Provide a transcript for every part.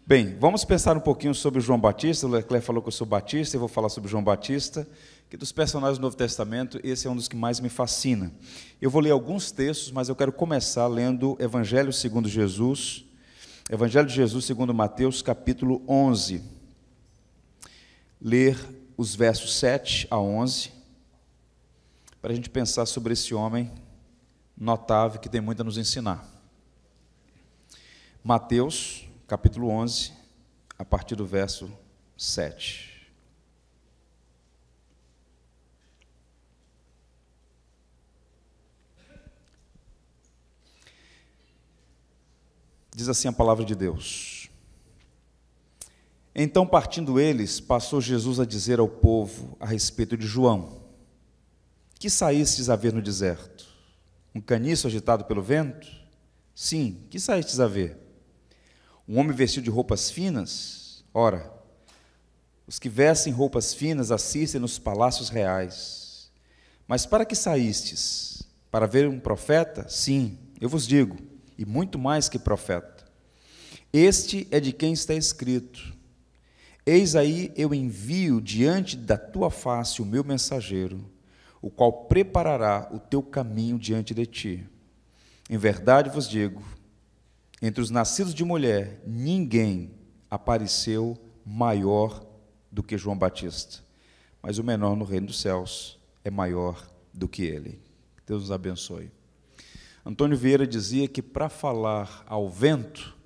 Bem, vamos pensar um pouquinho sobre João Batista. O Leclerc falou que eu sou batista, eu vou falar sobre João Batista, que dos personagens do Novo Testamento, esse é um dos que mais me fascina. Eu vou ler alguns textos, mas eu quero começar lendo Evangelho segundo Jesus, Evangelho de Jesus segundo Mateus, capítulo 11. Ler os versos 7 a 11, para a gente pensar sobre esse homem notável que tem muito a nos ensinar. Mateus, capítulo 11, a partir do verso 7. Diz assim a palavra de Deus: Então, partindo eles, passou Jesus a dizer ao povo a respeito de João: Que saístes a ver no deserto? Um caniço agitado pelo vento? Sim, que saístes a ver? Um homem vestido de roupas finas? Ora, os que vestem roupas finas assistem nos palácios reais. Mas para que saístes? Para ver um profeta? Sim, eu vos digo, e muito mais que profeta. Este é de quem está escrito: Eis aí eu envio diante da tua face o meu mensageiro, o qual preparará o teu caminho diante de ti. Em verdade vos digo, entre os nascidos de mulher, ninguém apareceu maior do que João Batista, mas o menor no reino dos céus é maior do que ele. Deus nos abençoe. Antônio Vieira dizia que para falar ao vento,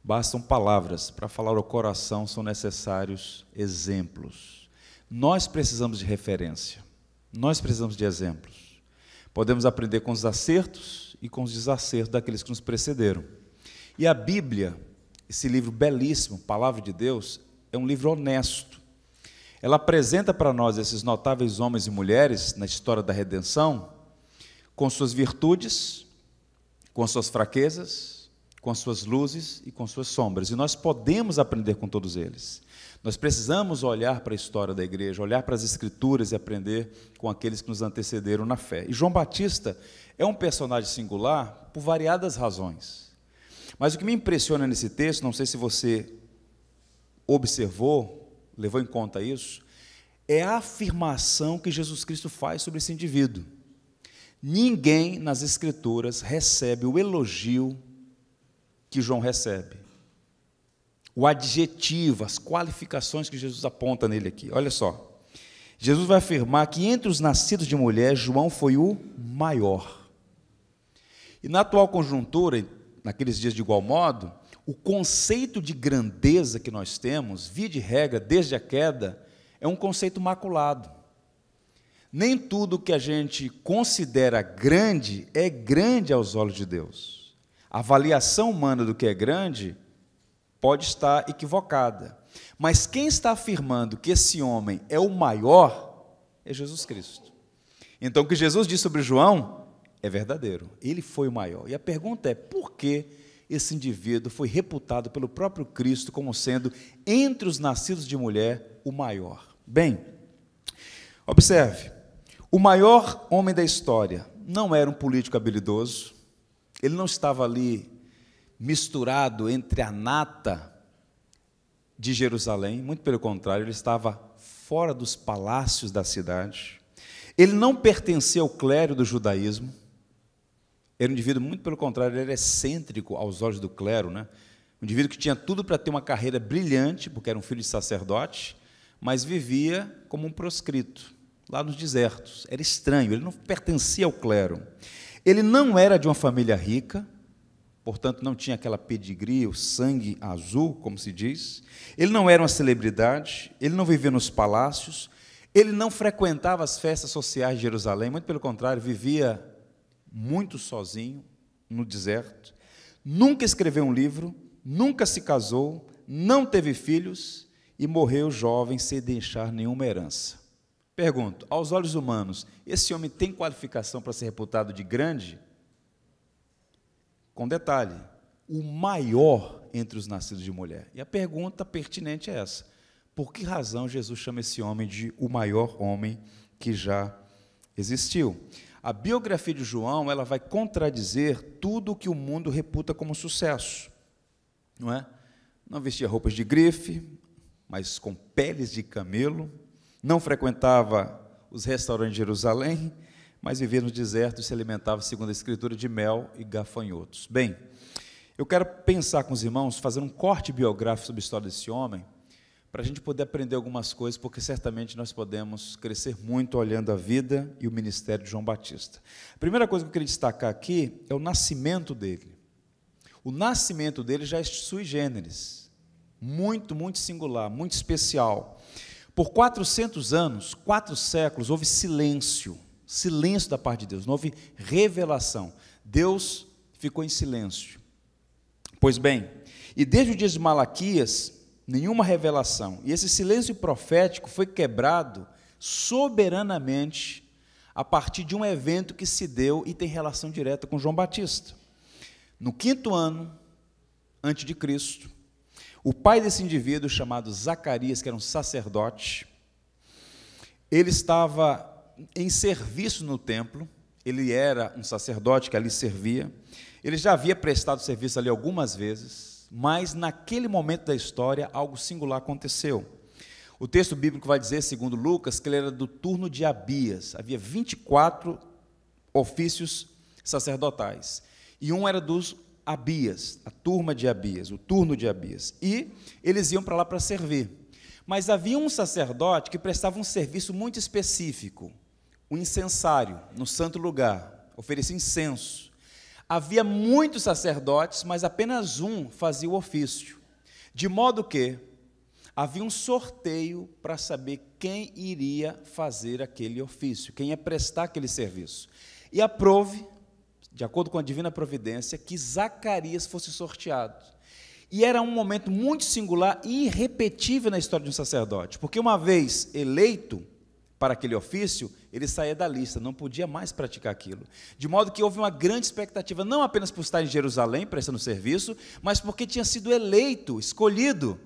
bastam palavras, para falar ao coração são necessários exemplos. Nós precisamos de referência, nós precisamos de exemplos. Podemos aprender com os acertos e com os desacertos daqueles que nos precederam. E a Bíblia, esse livro belíssimo, Palavra de Deus, é um livro honesto. Ela apresenta para nós esses notáveis homens e mulheres na história da redenção, com suas virtudes, com suas fraquezas, com suas luzes e com suas sombras. E nós podemos aprender com todos eles. Nós precisamos olhar para a história da igreja, olhar para as Escrituras e aprender com aqueles que nos antecederam na fé. E João Batista é um personagem singular por variadas razões. Mas o que me impressiona nesse texto, não sei se você observou, levou em conta isso, é a afirmação que Jesus Cristo faz sobre esse indivíduo. Ninguém nas Escrituras recebe o elogio que João recebe. O adjetivo, as qualificações que Jesus aponta nele aqui. Olha só, Jesus vai afirmar que entre os nascidos de mulher, João foi o maior. E na atual conjuntura, naqueles dias de igual modo, o conceito de grandeza que nós temos, via de regra, desde a queda, é um conceito maculado. Nem tudo que a gente considera grande é grande aos olhos de Deus. A avaliação humana do que é grande pode estar equivocada. Mas quem está afirmando que esse homem é o maior é Jesus Cristo. Então, o que Jesus diz sobre João é verdadeiro. Ele foi o maior. E a pergunta é, por que esse indivíduo foi reputado pelo próprio Cristo como sendo, entre os nascidos de mulher, o maior? Bem, observe, o maior homem da história não era um político habilidoso, ele não estava ali misturado entre a nata de Jerusalém, muito pelo contrário, ele estava fora dos palácios da cidade, ele não pertencia ao clero do judaísmo, era um indivíduo, muito pelo contrário, ele era excêntrico aos olhos do clero, né? Um indivíduo que tinha tudo para ter uma carreira brilhante, porque era um filho de sacerdote, mas vivia como um proscrito, lá nos desertos. Era estranho, ele não pertencia ao clero. Ele não era de uma família rica, portanto, não tinha aquela pedigree, o sangue azul, como se diz. Ele não era uma celebridade, ele não vivia nos palácios, ele não frequentava as festas sociais de Jerusalém, muito pelo contrário, vivia muito sozinho, no deserto, nunca escreveu um livro, nunca se casou, não teve filhos e morreu jovem sem deixar nenhuma herança. Pergunto, aos olhos humanos, esse homem tem qualificação para ser reputado de grande? Com detalhe, o maior entre os nascidos de mulher. E a pergunta pertinente é essa: por que razão Jesus chama esse homem de o maior homem que já existiu? A biografia de João, ela vai contradizer tudo o que o mundo reputa como sucesso, não é? não vestia roupas de grife, mas com peles de camelo, não frequentava os restaurantes de Jerusalém, mas vivia no deserto e se alimentava, segundo a Escritura, de mel e gafanhotos. Bem, eu quero pensar com os irmãos, fazer um corte biográfico sobre a história desse homem, para a gente poder aprender algumas coisas, porque certamente nós podemos crescer muito olhando a vida e o ministério de João Batista. A primeira coisa que eu queria destacar aqui é o nascimento dele. O nascimento dele já é sui generis, muito, muito singular, muito especial. Por 400 anos, 4 séculos, houve silêncio da parte de Deus, não houve revelação. Deus ficou em silêncio. Pois bem, e desde o dia de Malaquias, nenhuma revelação. E esse silêncio profético foi quebrado soberanamente a partir de um evento que se deu e tem relação direta com João Batista. No 5º ano antes de Cristo, o pai desse indivíduo, chamado Zacarias, que era um sacerdote, ele estava em serviço no templo, ele era um sacerdote que ali servia, ele já havia prestado serviço ali algumas vezes, mas naquele momento da história, algo singular aconteceu. O texto bíblico vai dizer, segundo Lucas, que ele era do turno de Abias, havia 24 ofícios sacerdotais, e um era dos Abias, a turma de Abias, o turno de Abias, e eles iam para lá para servir. Mas havia um sacerdote que prestava um serviço muito específico, o incensário, no santo lugar, oferecia incenso. Havia muitos sacerdotes, mas apenas um fazia o ofício, de modo que havia um sorteio para saber quem iria fazer aquele ofício, quem ia prestar aquele serviço. E aprove, de acordo com a divina providência, que Zacarias fosse sorteado. E era um momento muito singular e irrepetível na história de um sacerdote, porque uma vez eleito para aquele ofício, ele saía da lista, não podia mais praticar aquilo. De modo que houve uma grande expectativa, não apenas por estar em Jerusalém prestando serviço, mas porque tinha sido eleito, escolhido,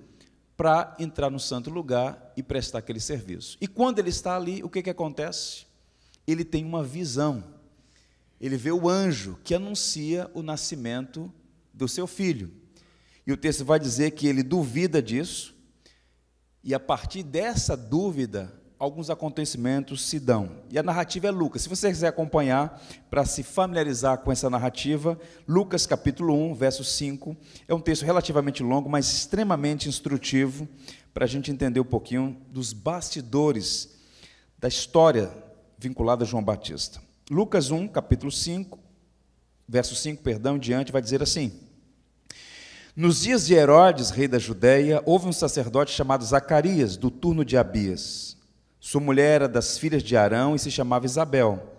para entrar no santo lugar e prestar aquele serviço. E quando ele está ali, o que acontece? Ele tem uma visão. Ele vê o anjo que anuncia o nascimento do seu filho. E o texto vai dizer que ele duvida disso, e a partir dessa dúvida, alguns acontecimentos se dão. E a narrativa é Lucas. Se você quiser acompanhar, para se familiarizar com essa narrativa, Lucas capítulo 1, verso 5, é um texto relativamente longo, mas extremamente instrutivo, para a gente entender um pouquinho dos bastidores da história vinculada a João Batista. Lucas 1, capítulo 5, verso 5, perdão, em diante, vai dizer assim: nos dias de Herodes, rei da Judéia, houve um sacerdote chamado Zacarias, do turno de Abias. Sua mulher era das filhas de Arão e se chamava Isabel.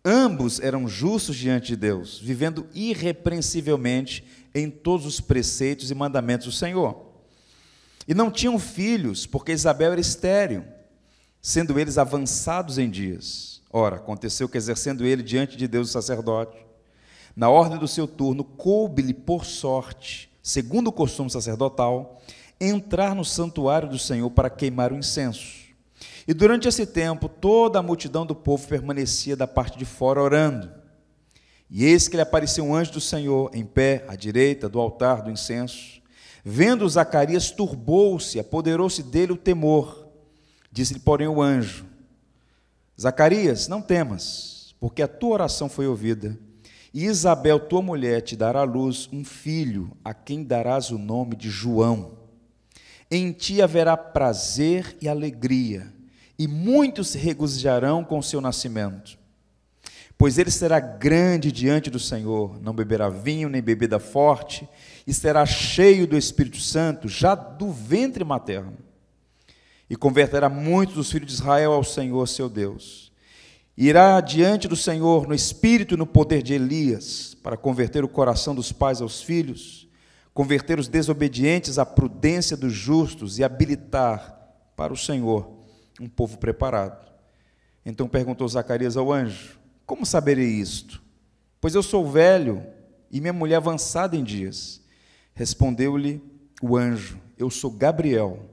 Ambos eram justos diante de Deus, vivendo irrepreensivelmente em todos os preceitos e mandamentos do Senhor. E não tinham filhos, porque Isabel era estéril, sendo eles avançados em dias. Ora, aconteceu que, exercendo ele diante de Deus o sacerdote, na ordem do seu turno, coube-lhe por sorte, segundo o costume sacerdotal, entrar no santuário do Senhor para queimar o incenso. E durante esse tempo, toda a multidão do povo permanecia da parte de fora orando. E eis que lhe apareceu um anjo do Senhor, em pé, à direita do altar do incenso. Vendo Zacarias, turbou-se, apoderou-se dele o temor. Disse-lhe, porém, o anjo: Zacarias, não temas, porque a tua oração foi ouvida. E Isabel, tua mulher, te dará à luz um filho, a quem darás o nome de João. Em ti haverá prazer e alegria, e muitos se regozijarão com o seu nascimento. Pois ele será grande diante do Senhor, não beberá vinho nem bebida forte, e será cheio do Espírito Santo, já do ventre materno. E converterá muitos dos filhos de Israel ao Senhor, seu Deus. Irá diante do Senhor no espírito e no poder de Elias, para converter o coração dos pais aos filhos, converter os desobedientes à prudência dos justos e habilitar para o Senhor um povo preparado. Então perguntou Zacarias ao anjo: como saberei isto? Pois eu sou velho e minha mulher avançada em dias. Respondeu-lhe o anjo: eu sou Gabriel,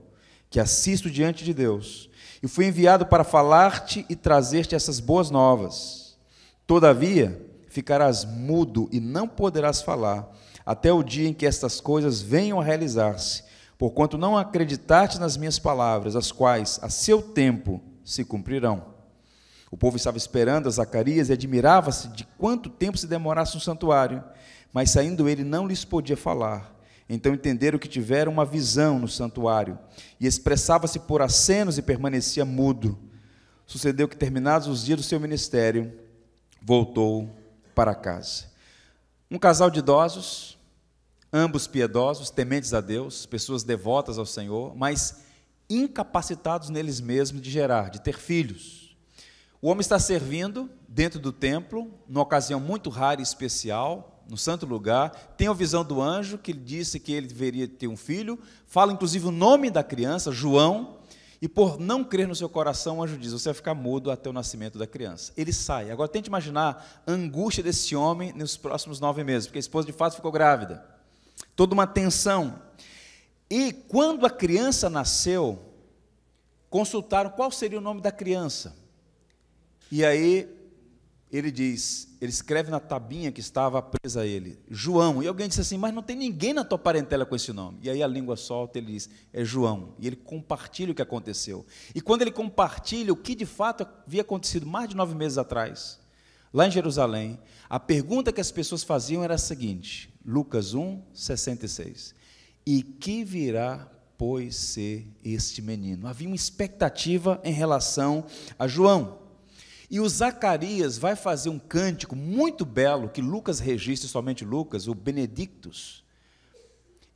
que assisto diante de Deus, e fui enviado para falar-te e trazer-te essas boas novas. Todavia, ficarás mudo e não poderás falar, até o dia em que estas coisas venham a realizar-se, porquanto não acreditaste nas minhas palavras, as quais, a seu tempo, se cumprirão. O povo estava esperando a Zacarias e admirava-se de quanto tempo se demorasse no santuário, mas saindo ele não lhes podia falar. Então entenderam que tiveram uma visão no santuário, e expressava-se por acenos e permanecia mudo. Sucedeu que, terminados os dias do seu ministério, voltou para casa. Um casal de idosos, ambos piedosos, tementes a Deus, pessoas devotas ao Senhor, mas incapacitados neles mesmos de gerar, de ter filhos. O homem está servindo dentro do templo, numa ocasião muito rara e especial, no santo lugar, tem a visão do anjo, que lhe disse que ele deveria ter um filho, fala inclusive o nome da criança, João, e por não crer no seu coração, o anjo diz, você vai ficar mudo até o nascimento da criança. Ele sai. Agora tente imaginar a angústia desse homem nos próximos 9 meses, porque a esposa de fato ficou grávida. Toda uma tensão. E quando a criança nasceu, consultaram qual seria o nome da criança. E aí ele diz, ele escreve na tabinha que estava presa a ele, João. E alguém disse assim, mas não tem ninguém na tua parentela com esse nome. E aí a língua solta, ele diz, é João. E ele compartilha o que aconteceu. E quando ele compartilha o que de fato havia acontecido mais de 9 meses atrás, lá em Jerusalém, a pergunta que as pessoas faziam era a seguinte, Lucas 1, 66. E que virá, pois, ser este menino? Havia uma expectativa em relação a João. E o Zacarias vai fazer um cântico muito belo, que Lucas registra, somente Lucas, o Benedictus.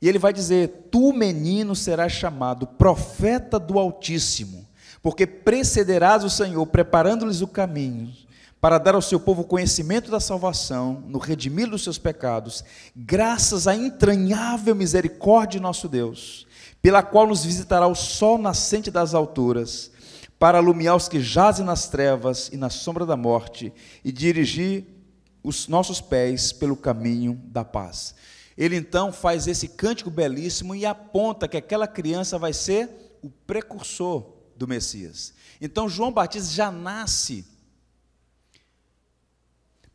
E ele vai dizer, tu, menino, serás chamado profeta do Altíssimo, porque precederás o Senhor, preparando-lhes o caminho, para dar ao seu povo conhecimento da salvação, no redimir dos seus pecados, graças à entranhável misericórdia de nosso Deus, pela qual nos visitará o sol nascente das alturas, para alumiar os que jazem nas trevas e na sombra da morte, e dirigir os nossos pés pelo caminho da paz. Ele então faz esse cântico belíssimo e aponta que aquela criança vai ser o precursor do Messias. Então João Batista já nasce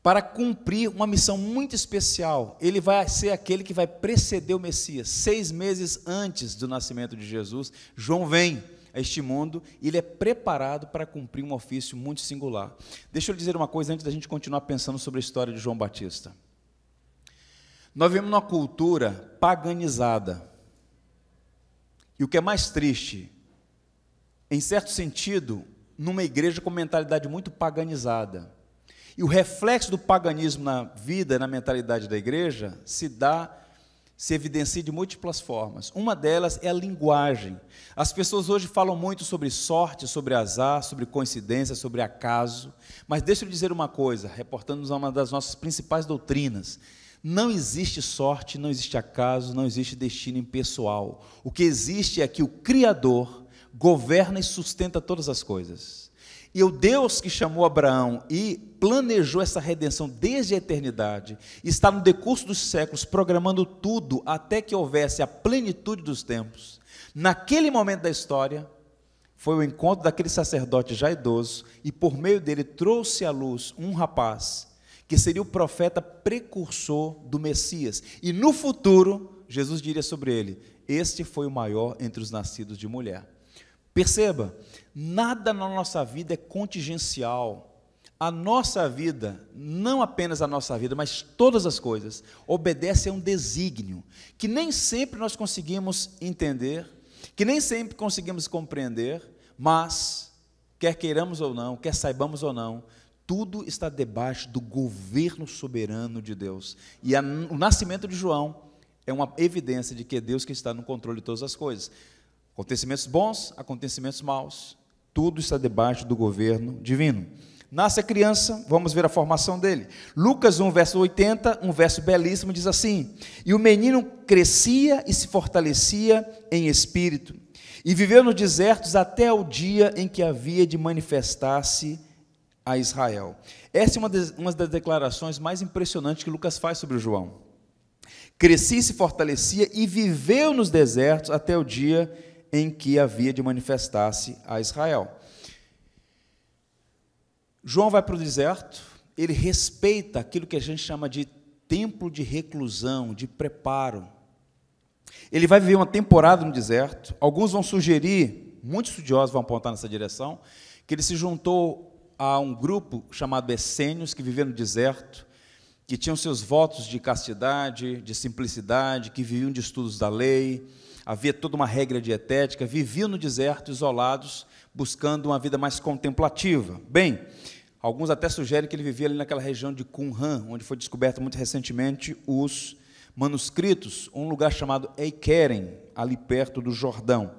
para cumprir uma missão muito especial. Ele vai ser aquele que vai preceder o Messias. 6 meses antes do nascimento de Jesus, João vem a este mundo, e ele é preparado para cumprir um ofício muito singular. Deixa eu lhe dizer uma coisa antes da gente continuar pensando sobre a história de João Batista. Nós vivemos numa cultura paganizada, e o que é mais triste, em certo sentido, numa igreja com mentalidade muito paganizada, e o reflexo do paganismo na vida, na mentalidade da igreja, se evidencia de múltiplas formas. Uma delas é a linguagem. As pessoas hoje falam muito sobre sorte, sobre azar, sobre coincidência, sobre acaso, mas deixa eu dizer uma coisa, reportando-nos a uma das nossas principais doutrinas, não existe sorte, não existe acaso, não existe destino impessoal. O que existe é que o Criador governa e sustenta todas as coisas. E o Deus que chamou Abraão e planejou essa redenção desde a eternidade, está no decurso dos séculos programando tudo até que houvesse a plenitude dos tempos. Naquele momento da história, foi o encontro daquele sacerdote já idoso, e por meio dele trouxe à luz um rapaz, que seria o profeta precursor do Messias. E no futuro, Jesus diria sobre ele, este foi o maior entre os nascidos de mulher. Perceba, nada na nossa vida é contingencial. A nossa vida, não apenas a nossa vida, mas todas as coisas, obedecem a um desígnio, que nem sempre nós conseguimos entender, que nem sempre conseguimos compreender, mas, quer queiramos ou não, quer saibamos ou não, tudo está debaixo do governo soberano de Deus. E o nascimento de João é uma evidência de que é Deus que está no controle de todas as coisas. Acontecimentos bons, acontecimentos maus, tudo está debaixo do governo divino. Nasce a criança, vamos ver a formação dele. Lucas 1, verso 80, um verso belíssimo, diz assim, e o menino crescia e se fortalecia em espírito, e viveu nos desertos até o dia em que havia de manifestar-se a Israel. Essa é uma das declarações mais impressionantes que Lucas faz sobre o João. Crescia e se fortalecia e viveu nos desertos até o dia em que havia de manifestar-se a Israel. João vai para o deserto, ele respeita aquilo que a gente chama de tempo de reclusão, de preparo. Ele vai viver uma temporada no deserto. Alguns vão sugerir, muitos estudiosos vão apontar nessa direção, que ele se juntou a um grupo chamado essênios, que viviam no deserto, que tinham seus votos de castidade, de simplicidade, que viviam de estudos da lei, havia toda uma regra dietética, viviam no deserto, isolados, buscando uma vida mais contemplativa. Bem, alguns até sugerem que ele vivia ali naquela região de Qumran, onde foi descoberto muito recentemente os manuscritos, um lugar chamado Eiqueren, ali perto do Jordão.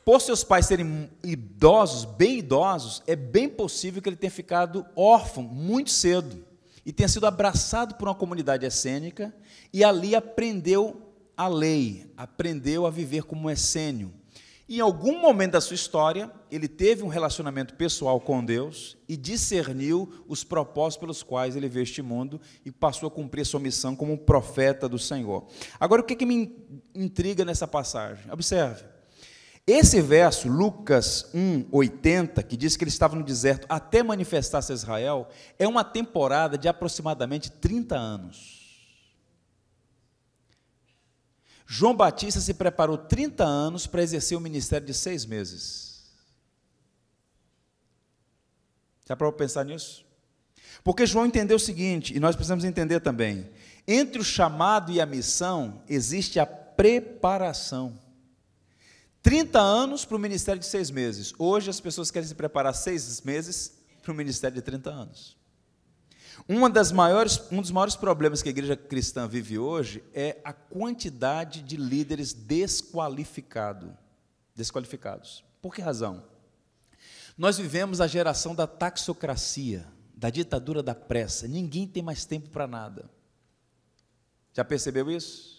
Por seus pais serem idosos, bem idosos, é bem possível que ele tenha ficado órfão muito cedo e tenha sido abraçado por uma comunidade essênica e ali aprendeu a lei, aprendeu a viver como essênio. Em algum momento da sua história, ele teve um relacionamento pessoal com Deus e discerniu os propósitos pelos quais ele veio este mundo e passou a cumprir a sua missão como um profeta do Senhor. Agora, o que me intriga nessa passagem? Observe. Esse verso, Lucas 1:80, que diz que ele estava no deserto até manifestar-se a Israel, é uma temporada de aproximadamente 30 anos. João Batista se preparou 30 anos para exercer o ministério de 6 meses. Já parou para pensar nisso? Porque João entendeu o seguinte, e nós precisamos entender também, entre o chamado e a missão existe a preparação. 30 anos para o ministério de 6 meses. Hoje as pessoas querem se preparar 6 meses para o ministério de 30 anos. Um dos maiores problemas que a igreja cristã vive hoje é a quantidade de líderes desqualificados. Por que razão? Nós vivemos a geração da taxocracia, da ditadura da pressa. Ninguém tem mais tempo para nada. Já percebeu isso?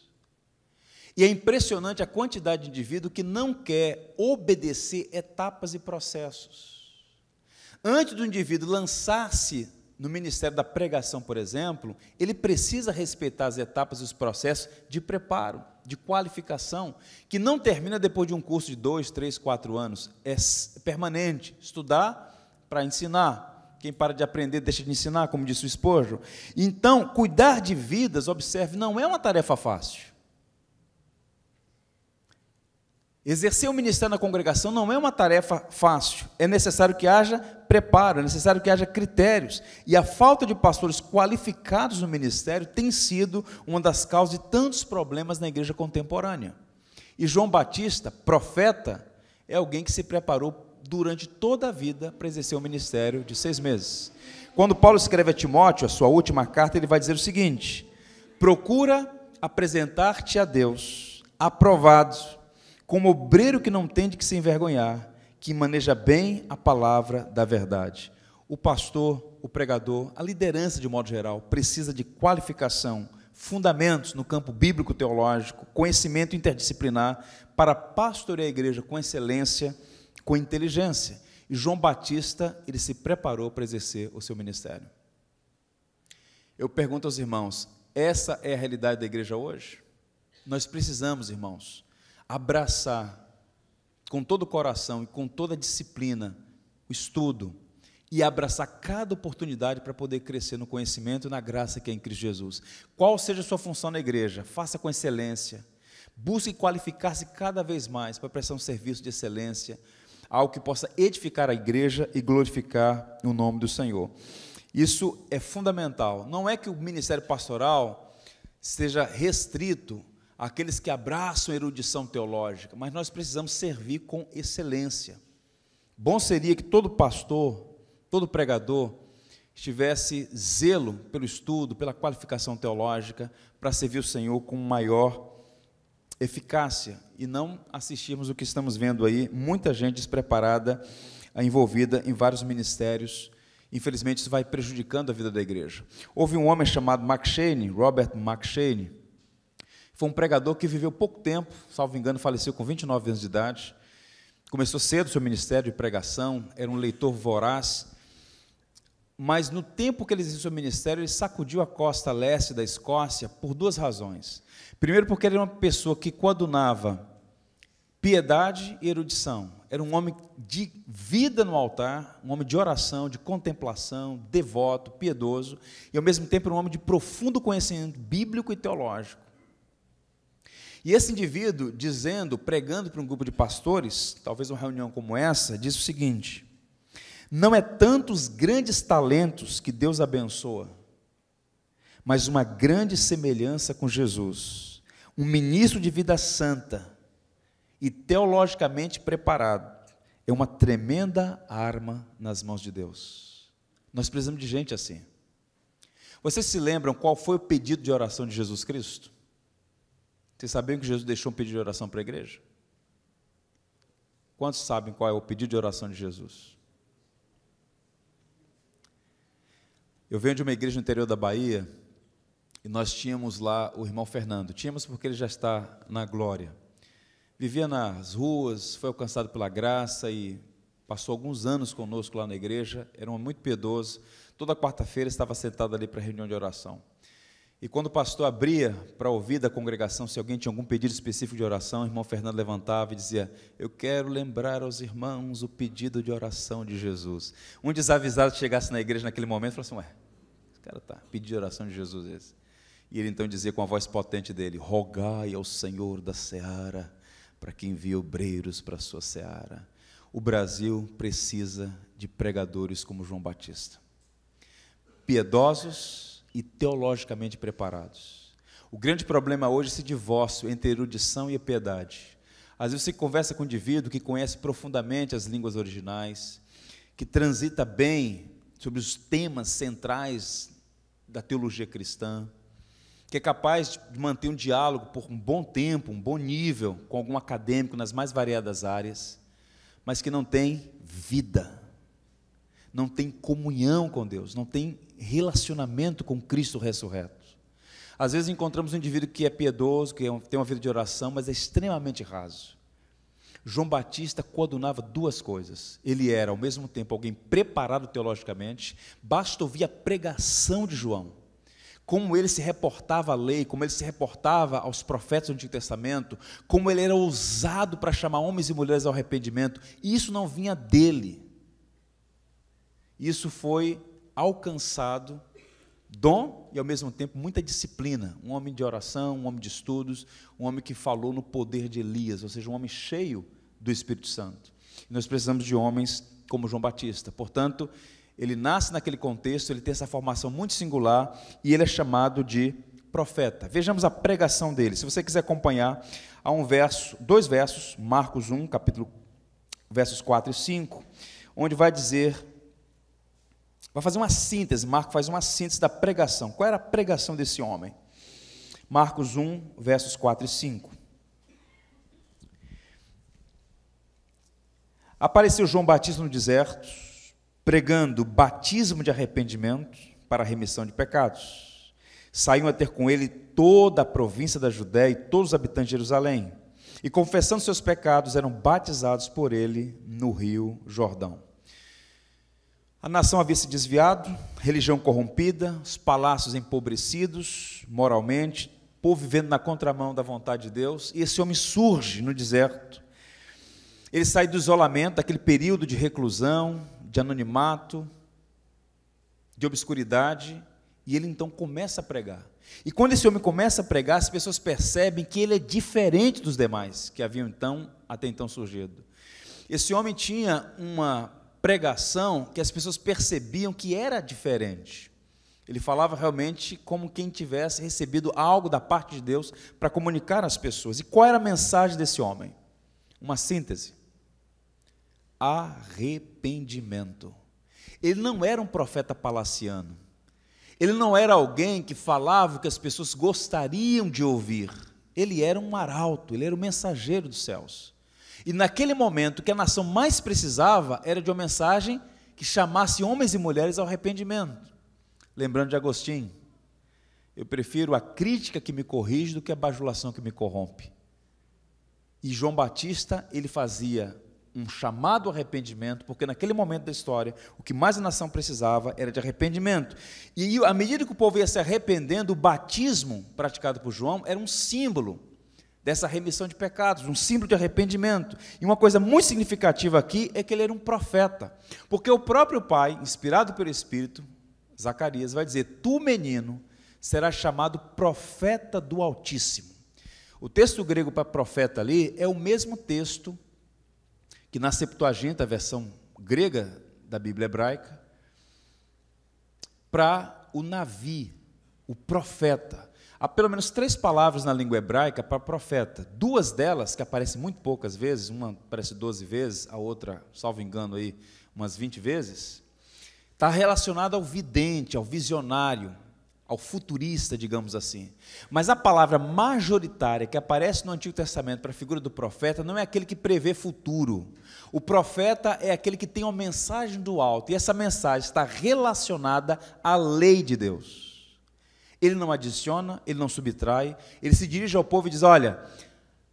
E é impressionante a quantidade de indivíduo que não quer obedecer etapas e processos. Antes do indivíduo lançar-se no ministério da pregação, por exemplo, ele precisa respeitar as etapas e os processos de preparo, de qualificação, que não termina depois de um curso de 2, 3, 4 anos, é permanente, estudar para ensinar. Quem para de aprender deixa de ensinar, como disse o Spurgeon. Então, cuidar de vidas, observe, não é uma tarefa fácil. Exercer o ministério na congregação não é uma tarefa fácil, é necessário que haja preparo, é necessário que haja critérios, e a falta de pastores qualificados no ministério tem sido uma das causas de tantos problemas na igreja contemporânea. E João Batista, profeta, é alguém que se preparou durante toda a vida para exercer o ministério de 6 meses. Quando Paulo escreve a Timóteo, a sua última carta, ele vai dizer o seguinte: procura apresentar-te a Deus, aprovado, como obreiro que não tem de que se envergonhar, que maneja bem a palavra da verdade. O pastor, o pregador, a liderança de modo geral, precisa de qualificação, fundamentos no campo bíblico-teológico, conhecimento interdisciplinar, para pastorear a igreja com excelência, com inteligência. E João Batista, ele se preparou para exercer o seu ministério. Eu pergunto aos irmãos, essa é a realidade da igreja hoje? Nós precisamos, irmãos, abraçar com todo o coração e com toda a disciplina o estudo e abraçar cada oportunidade para poder crescer no conhecimento e na graça que é em Cristo Jesus. Qual seja a sua função na igreja, faça com excelência, busque qualificar-se cada vez mais para prestar um serviço de excelência, algo que possa edificar a igreja e glorificar o nome do Senhor. Isso é fundamental. Não é que o ministério pastoral seja restrito àqueles que abraçam a erudição teológica, mas nós precisamos servir com excelência. Bom seria que todo pastor, todo pregador, tivesse zelo pelo estudo, pela qualificação teológica, para servir o Senhor com maior eficácia, e não assistirmos o que estamos vendo aí, muita gente despreparada, envolvida em vários ministérios. Infelizmente, isso vai prejudicando a vida da igreja. Houve um homem chamado McCheyne, Robert McCheyne, foi um pregador que viveu pouco tempo, salvo engano, faleceu com 29 anos de idade, começou cedo o seu ministério de pregação, era um leitor voraz, mas no tempo que ele exerceu o seu ministério, ele sacudiu a costa leste da Escócia por 2 razões. Primeiro, porque ele era uma pessoa que coadunava piedade e erudição. Era um homem de vida no altar, um homem de oração, de contemplação, devoto, piedoso, e ao mesmo tempo um homem de profundo conhecimento bíblico e teológico. E esse indivíduo, pregando para um grupo de pastores, talvez uma reunião como essa, diz o seguinte: não é tanto os grandes talentos que Deus abençoa, mas uma grande semelhança com Jesus, um ministro de vida santa e teologicamente preparado, é uma tremenda arma nas mãos de Deus. Nós precisamos de gente assim. Vocês se lembram qual foi o pedido de oração de Jesus Cristo? Vocês sabiam que Jesus deixou um pedido de oração para a igreja? Quantos sabem qual é o pedido de oração de Jesus? Eu venho de uma igreja no interior da Bahia, e nós tínhamos lá o irmão Fernando. Tínhamos porque ele já está na glória. Vivia nas ruas, foi alcançado pela graça e passou alguns anos conosco lá na igreja. Era um homem muito piedoso. Toda quarta-feira estava sentado ali para a reunião de oração. E quando o pastor abria para ouvir da congregação se alguém tinha algum pedido específico de oração, o irmão Fernando levantava e dizia: eu quero lembrar aos irmãos o pedido de oração de Jesus. Um desavisado chegasse na igreja naquele momento e falasse assim: ué, esse cara está pedindo de oração de Jesus esse. E ele então dizia com a voz potente dele: rogai ao Senhor da seara para que envie obreiros para a sua seara. O Brasil precisa de pregadores como João Batista, piedosos e teologicamente preparados. O grande problema hoje é esse divórcio entre erudição e a piedade. Às vezes você conversa com um indivíduo que conhece profundamente as línguas originais, que transita bem sobre os temas centrais da teologia cristã, que é capaz de manter um diálogo por um bom tempo, um bom nível, com algum acadêmico nas mais variadas áreas, mas que não tem vida, não tem comunhão com Deus, não tem relacionamento com Cristo ressurreto. Às vezes encontramos um indivíduo que é piedoso, que tem uma vida de oração, mas é extremamente raso. João Batista coadunava duas coisas: ele era ao mesmo tempo alguém preparado teologicamente, basta ouvir a pregação de João, como ele se reportava à lei, como ele se reportava aos profetas do Antigo Testamento, como ele era ousado para chamar homens e mulheres ao arrependimento. Isso não vinha dele, isso foi alcançado, dom e ao mesmo tempo muita disciplina. Um homem de oração, um homem de estudos, um homem que falou no poder de Elias, ou seja, um homem cheio do Espírito Santo. E nós precisamos de homens como João Batista. Portanto, ele nasce naquele contexto, ele tem essa formação muito singular e ele é chamado de profeta. Vejamos a pregação dele. Se você quiser acompanhar, há dois versos, Marcos 1, versos 4 e 5, onde vai fazer uma síntese. Marcos faz uma síntese da pregação. Qual era a pregação desse homem? Marcos 1, versos 4 e 5. Apareceu João Batista no deserto, pregando batismo de arrependimento para a remissão de pecados. Saíam a ter com ele toda a província da Judéia e todos os habitantes de Jerusalém, e confessando seus pecados, eram batizados por ele no rio Jordão. A nação havia se desviado, religião corrompida, os palácios empobrecidos moralmente, povo vivendo na contramão da vontade de Deus, e esse homem surge no deserto. Ele sai do isolamento, daquele período de reclusão, de anonimato, de obscuridade, e ele então começa a pregar. E quando esse homem começa a pregar, as pessoas percebem que ele é diferente dos demais que haviam até então surgido. Esse homem tinha uma pregação que as pessoas percebiam que era diferente. Ele falava realmente como quem tivesse recebido algo da parte de Deus para comunicar às pessoas. E qual era a mensagem desse homem? Uma síntese: arrependimento. Ele não era um profeta palaciano. Ele não era alguém que falava o que as pessoas gostariam de ouvir. Ele era um arauto, ele era o mensageiro dos céus. E naquele momento, o que a nação mais precisava era de uma mensagem que chamasse homens e mulheres ao arrependimento. Lembrando de Agostinho: eu prefiro a crítica que me corrige do que a bajulação que me corrompe. E João Batista, ele fazia um chamado ao arrependimento, porque naquele momento da história, o que mais a nação precisava era de arrependimento. E à medida que o povo ia se arrependendo, o batismo praticado por João era um símbolo dessa remissão de pecados, um símbolo de arrependimento. E uma coisa muito significativa aqui é que ele era um profeta, porque o próprio pai, inspirado pelo Espírito, Zacarias, vai dizer: tu, menino, serás chamado profeta do Altíssimo. O texto grego para profeta ali é o mesmo texto que na Septuaginta, a versão grega da Bíblia hebraica, para o Navi, o profeta. Há pelo menos 3 palavras na língua hebraica para profeta. 2 delas, que aparecem muito poucas vezes, uma aparece 12 vezes, a outra, salvo engano, aí, umas 20 vezes, está relacionada ao vidente, ao visionário, ao futurista, digamos assim. Mas a palavra majoritária que aparece no Antigo Testamento para a figura do profeta não é aquele que prevê futuro. O profeta é aquele que tem uma mensagem do alto, e essa mensagem está relacionada à lei de Deus. Ele não adiciona, ele não subtrai, ele se dirige ao povo e diz: olha,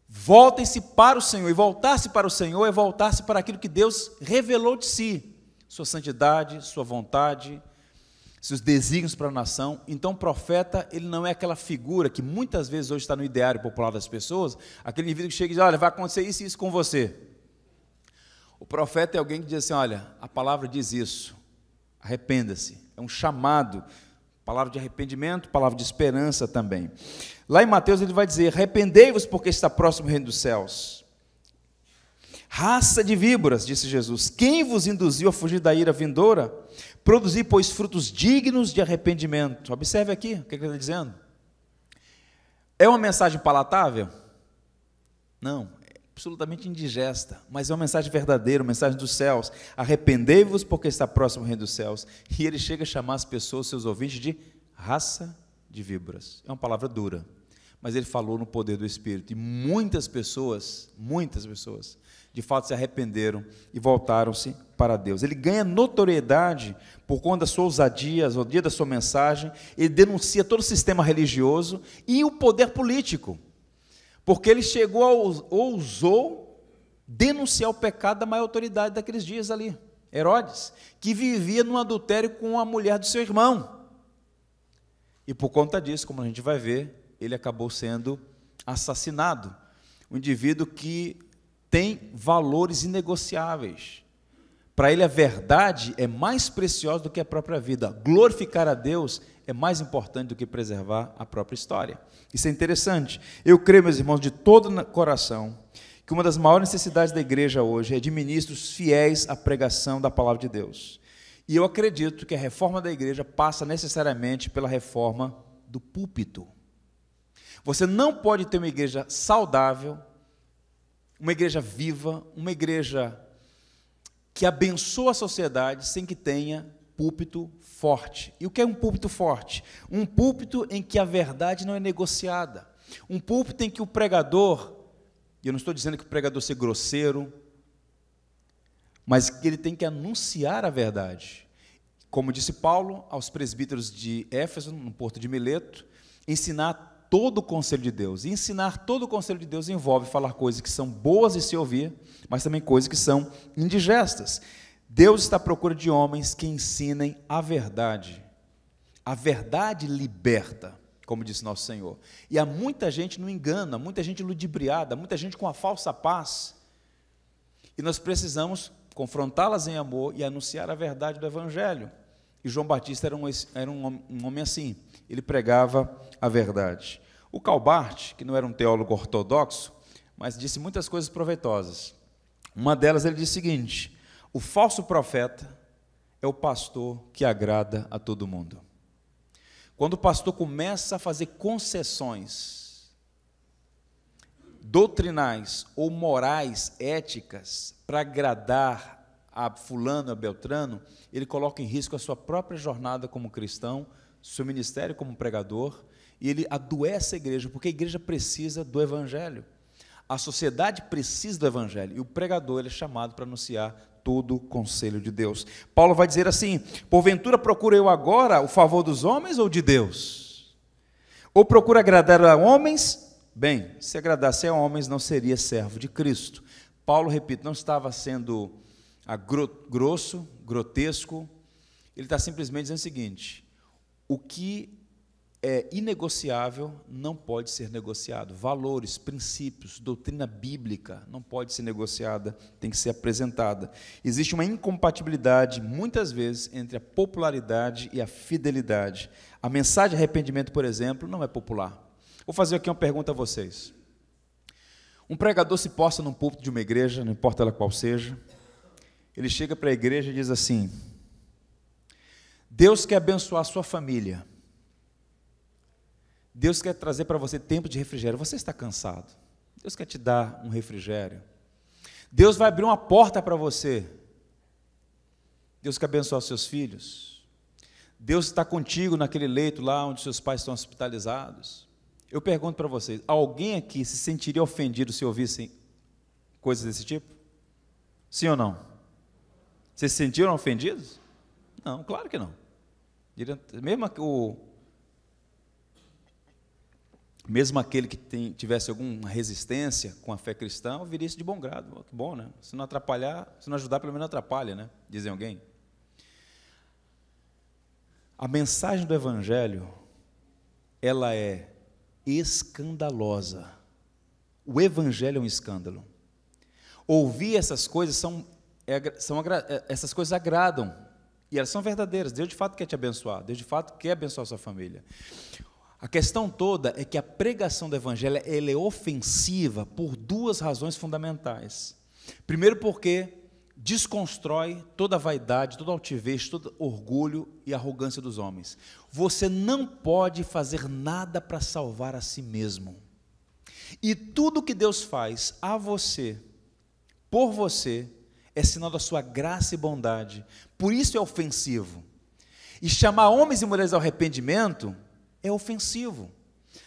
voltem-se para o Senhor, e voltar-se para o Senhor é voltar-se para aquilo que Deus revelou de si, sua santidade, sua vontade, seus desígnios para a nação. Então o profeta, ele não é aquela figura que muitas vezes hoje está no ideário popular das pessoas, aquele indivíduo que chega e diz: olha, vai acontecer isso e isso com você. O profeta é alguém que diz assim: olha, a palavra diz isso, arrependa-se, é um chamado, palavra de arrependimento, palavra de esperança também. Lá em Mateus ele vai dizer: arrependei-vos porque está próximo o reino dos céus. Raça de víboras, disse Jesus, quem vos induziu a fugir da ira vindoura? Produzi, pois, frutos dignos de arrependimento. Observe aqui o que ele está dizendo. É uma mensagem palatável? Não, é absolutamente indigesta, mas é uma mensagem verdadeira, uma mensagem dos céus. Arrependei-vos porque está próximo o reino dos céus. E ele chega a chamar as pessoas, seus ouvintes, de raça de víboras. É uma palavra dura, mas ele falou no poder do Espírito. E muitas pessoas, de fato se arrependeram e voltaram-se para Deus. Ele ganha notoriedade por conta da sua ousadia, o dia da sua mensagem. Ele denuncia todo o sistema religioso e o poder político, porque ele ousou denunciar o pecado da maior autoridade daqueles dias ali, Herodes, que vivia num adultério com a mulher do seu irmão. E por conta disso, como a gente vai ver, ele acabou sendo assassinado. Um indivíduo que tem valores inegociáveis. Para ele a verdade é mais preciosa do que a própria vida. Glorificar a Deus é mais importante do que preservar a própria história. Isso é interessante. Eu creio, meus irmãos, de todo o coração, que uma das maiores necessidades da igreja hoje é de ministros fiéis à pregação da palavra de Deus. E eu acredito que a reforma da igreja passa necessariamente pela reforma do púlpito. Você não pode ter uma igreja saudável, uma igreja viva, uma igreja que abençoa a sociedade sem que tenha púlpito forte. E o que é um púlpito forte? Um púlpito em que a verdade não é negociada. Um púlpito em que o pregador, e eu não estou dizendo que o pregador seja grosseiro, mas que ele tem que anunciar a verdade. Como disse Paulo aos presbíteros de Éfeso, no porto de Mileto, ensinar todo o conselho de Deus. E ensinar todo o conselho de Deus envolve falar coisas que são boas de se ouvir, mas também coisas que são indigestas. Deus está à procura de homens que ensinem a verdade. A verdade liberta, como disse nosso Senhor. E há muita gente no engano, há muita gente ludibriada, há muita gente com a falsa paz. E nós precisamos confrontá-las em amor e anunciar a verdade do Evangelho. E João Batista era um homem assim, ele pregava a verdade. O Calbart, que não era um teólogo ortodoxo, mas disse muitas coisas proveitosas. Uma delas ele disse o seguinte: o falso profeta é o pastor que agrada a todo mundo. Quando o pastor começa a fazer concessões doutrinais ou morais, éticas, para agradar a fulano, a Beltrano, ele coloca em risco a sua própria jornada como cristão, seu ministério como pregador, e ele adoece a igreja, porque a igreja precisa do Evangelho. A sociedade precisa do Evangelho, e o pregador ele é chamado para anunciar todo o conselho de Deus. Paulo vai dizer assim: porventura procuro eu agora o favor dos homens ou de Deus? Ou procuro agradar a homens? Bem, se agradasse a homens, não seria servo de Cristo. Paulo, repito, não estava sendo grosso, grotesco, ele está simplesmente dizendo o seguinte: o que é inegociável, não pode ser negociado. Valores, princípios, doutrina bíblica não pode ser negociada, tem que ser apresentada. Existe uma incompatibilidade, muitas vezes, entre a popularidade e a fidelidade. A mensagem de arrependimento, por exemplo, não é popular. Vou fazer aqui uma pergunta a vocês. Um pregador se posta num púlpito de uma igreja, não importa ela qual seja, ele chega para a igreja e diz assim: Deus quer abençoar a sua família. Deus quer trazer para você tempo de refrigério. Você está cansado. Deus quer te dar um refrigério. Deus vai abrir uma porta para você. Deus quer abençoar os seus filhos. Deus está contigo naquele leito lá onde seus pais estão hospitalizados. Eu pergunto para vocês, alguém aqui se sentiria ofendido se ouvissem coisas desse tipo? Sim ou não? Vocês se sentiram ofendidos? Não, claro que não. Mesmo aquele que tivesse alguma resistência com a fé cristã, viria isso de bom grado. Que bom, né? Se não atrapalhar, se não ajudar, pelo menos atrapalha, né? Dizem alguém. A mensagem do Evangelho, ela é escandalosa. O Evangelho é um escândalo. Ouvir essas coisas essas coisas agradam, e elas são verdadeiras. Deus de fato quer te abençoar, Deus de fato quer abençoar a sua família. A questão toda é que a pregação do Evangelho ela é ofensiva por duas razões fundamentais. Primeiro, porque desconstrói toda a vaidade, toda a altivez, todo orgulho e arrogância dos homens. Você não pode fazer nada para salvar a si mesmo. E tudo que Deus faz a você, por você, é sinal da sua graça e bondade. Por isso é ofensivo. E chamar homens e mulheres ao arrependimento é ofensivo.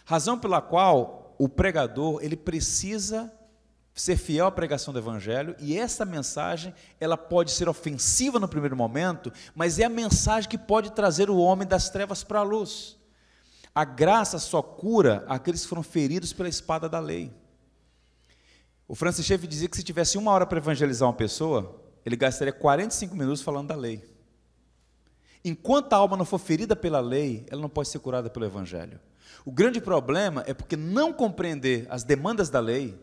Razão pela qual o pregador, ele precisa ser fiel à pregação do Evangelho, e essa mensagem, ela pode ser ofensiva no primeiro momento, mas é a mensagem que pode trazer o homem das trevas para a luz. A graça só cura aqueles que foram feridos pela espada da lei. O Francis Schaeffer dizia que se tivesse 1 hora para evangelizar uma pessoa, ele gastaria 45 minutos falando da lei. Enquanto a alma não for ferida pela lei, ela não pode ser curada pelo Evangelho. O grande problema é porque não compreender as demandas da lei.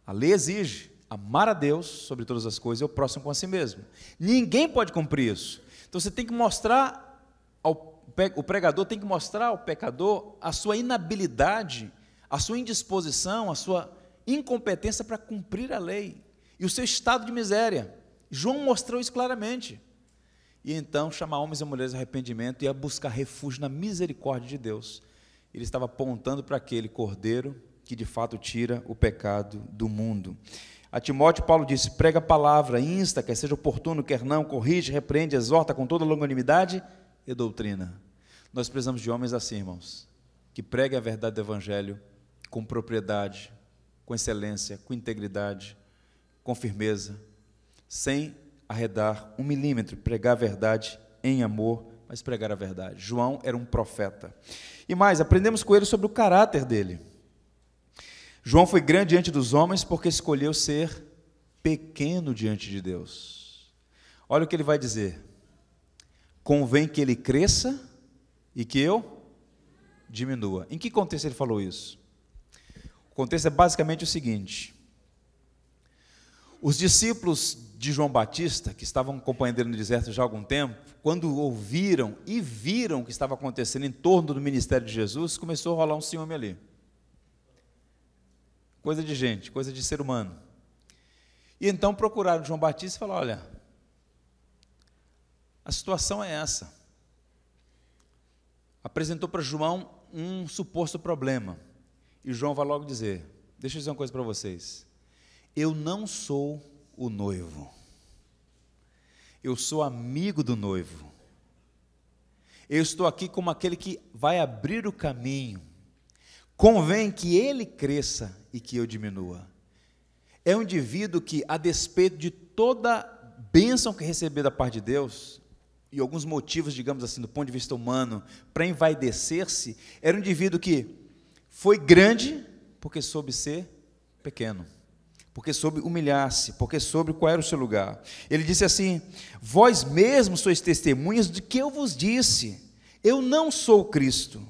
A lei exige amar a Deus sobre todas as coisas e o próximo com a si mesmo. Ninguém pode cumprir isso. Então você tem que mostrar, o pregador tem que mostrar ao pecador a sua inabilidade, a sua indisposição, a sua incompetência para cumprir a lei e o seu estado de miséria. João mostrou isso claramente. E então chamar homens e mulheres ao arrependimento e a buscar refúgio na misericórdia de Deus. Ele estava apontando para aquele cordeiro que de fato tira o pecado do mundo. A Timóteo, Paulo disse: prega a palavra, insta, quer seja oportuno, quer não, corrige, repreende, exorta com toda longanimidade e doutrina. Nós precisamos de homens assim, irmãos, que preguem a verdade do Evangelho com propriedade, com excelência, com integridade, com firmeza, sem arredar 1 milímetro, pregar a verdade em amor, mas pregar a verdade. João era um profeta. E mais, aprendemos com ele sobre o caráter dele. João foi grande diante dos homens porque escolheu ser pequeno diante de Deus. Olha o que ele vai dizer: convém que ele cresça e que eu diminua. Em que contexto ele falou isso? O contexto é basicamente o seguinte: os discípulos de João Batista, que estavam acompanhando ele no deserto já há algum tempo, quando ouviram e viram o que estava acontecendo em torno do ministério de Jesus, começou a rolar um ciúme ali. Coisa de gente, coisa de ser humano. E então procuraram João Batista e falaram: olha, a situação é essa. Apresentou para João um suposto problema. E João vai logo dizer: deixa eu dizer uma coisa para vocês. Eu não sou o noivo. Eu sou amigo do noivo. Eu estou aqui como aquele que vai abrir o caminho. Convém que ele cresça e que eu diminua. É um indivíduo que, a despeito de toda bênção que recebeu da parte de Deus, e alguns motivos, digamos assim, do ponto de vista humano, para envaidecer-se, era um indivíduo que foi grande porque soube ser pequeno, porque soube humilhar-se, porque soube qual era o seu lugar. Ele disse assim: vós mesmos sois testemunhas de que eu vos disse, Eu não sou o Cristo,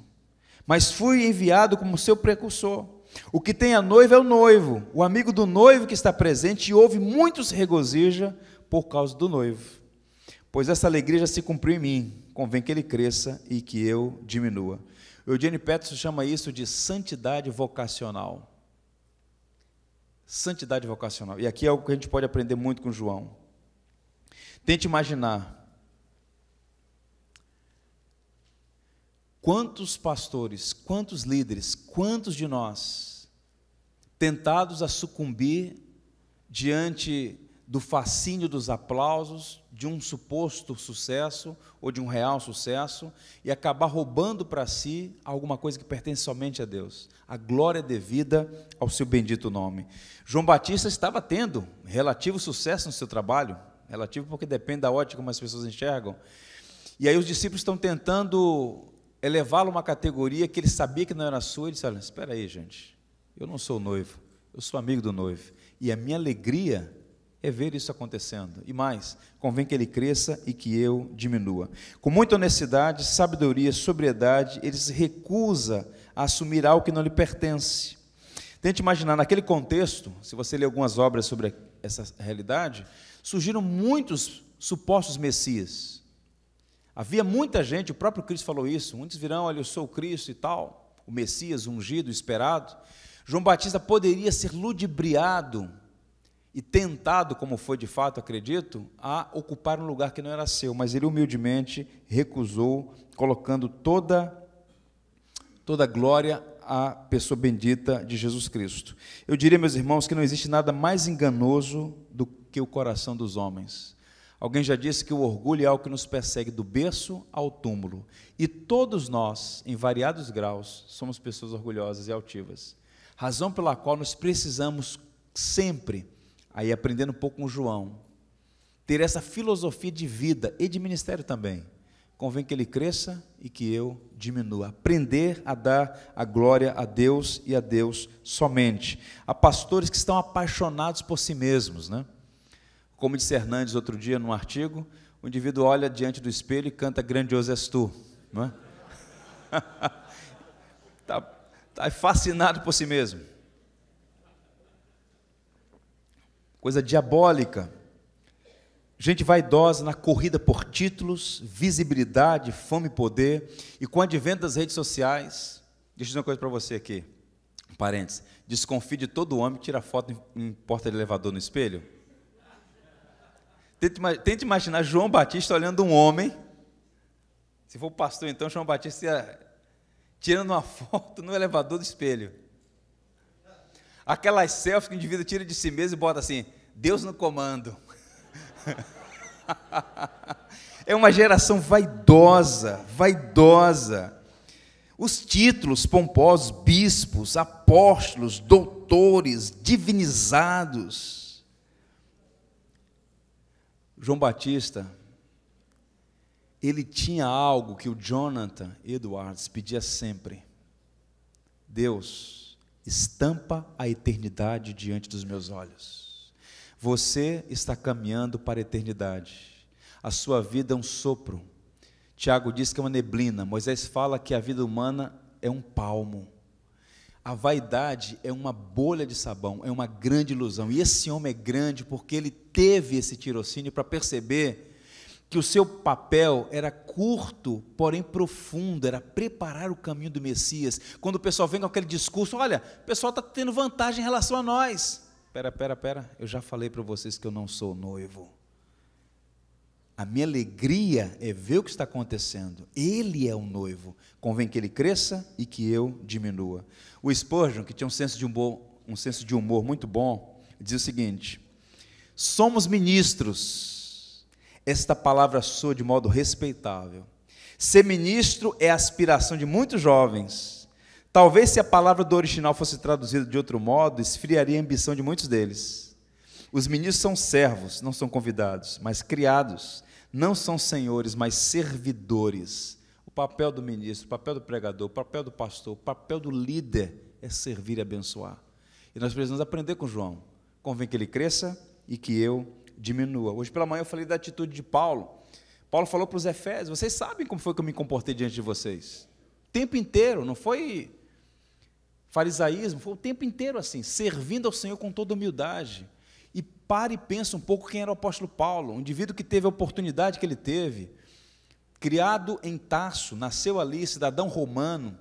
mas fui enviado como seu precursor. O que tem a noiva é o noivo, o amigo do noivo que está presente, e ouve muito se regozija por causa do noivo. Pois essa alegria já se cumpriu em mim, convém que ele cresça e que eu diminua. O Eugene Peterson chama isso de santidade vocacional. Santidade vocacional. E aqui é algo que a gente pode aprender muito com João. Tente imaginar quantos pastores, quantos líderes, quantos de nós, tentados a sucumbir diante do fascínio dos aplausos, de um suposto sucesso, ou de um real sucesso, e acabar roubando para si alguma coisa que pertence somente a Deus. A glória devida ao seu bendito nome. João Batista estava tendo relativo sucesso no seu trabalho, relativo porque depende da ótica como as pessoas enxergam, e aí os discípulos estão tentando elevá-lo a uma categoria que ele sabia que não era sua. Ele disse: olha, espera aí, gente, eu não sou noivo, eu sou amigo do noivo, e a minha alegria é ver isso acontecendo. E mais, convém que ele cresça e que eu diminua. Com muita honestidade, sabedoria, sobriedade, ele se recusa a assumir algo que não lhe pertence. Tente imaginar, naquele contexto, se você ler algumas obras sobre essa realidade, surgiram muitos supostos messias. Havia muita gente, o próprio Cristo falou isso, muitos virão: olha, eu sou o Cristo e tal, o Messias ungido, esperado. João Batista poderia ser ludibriado e tentado, como foi de fato, acredito, a ocupar um lugar que não era seu, mas ele humildemente recusou, colocando toda a glória à pessoa bendita de Jesus Cristo. Eu diria, meus irmãos, que não existe nada mais enganoso do que o coração dos homens. Alguém já disse que o orgulho é algo que nos persegue do berço ao túmulo, e todos nós, em variados graus, somos pessoas orgulhosas e altivas, razão pela qual nós precisamos sempre, aí aprendendo um pouco com João, ter essa filosofia de vida e de ministério também. Convém que ele cresça e que eu diminua. Aprender a dar a glória a Deus e a Deus somente. Há pastores que estão apaixonados por si mesmos, né? Como disse Hernandes outro dia num artigo, o indivíduo olha diante do espelho e canta "Grandioso és tu", não é? Está fascinado por si mesmo. Coisa diabólica. Gente vaidosa na corrida por títulos, visibilidade, fama e poder, e com o advento das redes sociais, deixa eu dizer uma coisa para você aqui, um parênteses: desconfie de todo homem que tira foto em porta de elevador no espelho. Tente imaginar João Batista olhando um homem, se for pastor então, João Batista tirando uma foto no elevador do espelho. Aquelas selfies que o indivíduo tira de si mesmo e bota assim: Deus no comando. É uma geração vaidosa, vaidosa. Os títulos pomposos, bispos, apóstolos, doutores, divinizados. João Batista, ele tinha algo que o Jonathan Edwards pedia sempre: Deus, estampa a eternidade diante dos meus olhos. Você está caminhando para a eternidade. A sua vida é um sopro. Tiago diz que é uma neblina. Moisés fala que a vida humana é um palmo. A vaidade é uma bolha de sabão, é uma grande ilusão. E esse homem é grande porque ele teve esse tirocínio para perceber que o seu papel era curto, porém profundo, era preparar o caminho do Messias. Quando o pessoal vem com aquele discurso: olha, o pessoal está tendo vantagem em relação a nós. Pera, eu já falei para vocês que eu não sou noivo. A minha alegria é ver o que está acontecendo. Ele é o noivo. Convém que ele cresça e que eu diminua. O Spurgeon, que tinha um senso de humor muito bom, diz o seguinte: somos ministros. Esta palavra soa de modo respeitável. Ser ministro é a aspiração de muitos jovens. Talvez, se a palavra do original fosse traduzida de outro modo, esfriaria a ambição de muitos deles. Os ministros são servos, não são convidados, mas criados. Não são senhores, mas servidores. O papel do ministro, o papel do pregador, o papel do pastor, o papel do líder é servir e abençoar. E nós precisamos aprender com João. Convém que ele cresça e que eu diminua. Hoje pela manhã eu falei da atitude de Paulo. Paulo falou para os Efésios: vocês sabem como foi que eu me comportei diante de vocês. O tempo inteiro, não foi farisaísmo, foi o tempo inteiro assim, servindo ao Senhor com toda humildade. E para e pensa um pouco quem era o apóstolo Paulo, um indivíduo que teve a oportunidade que ele teve, criado em Tarso, nasceu ali, cidadão romano,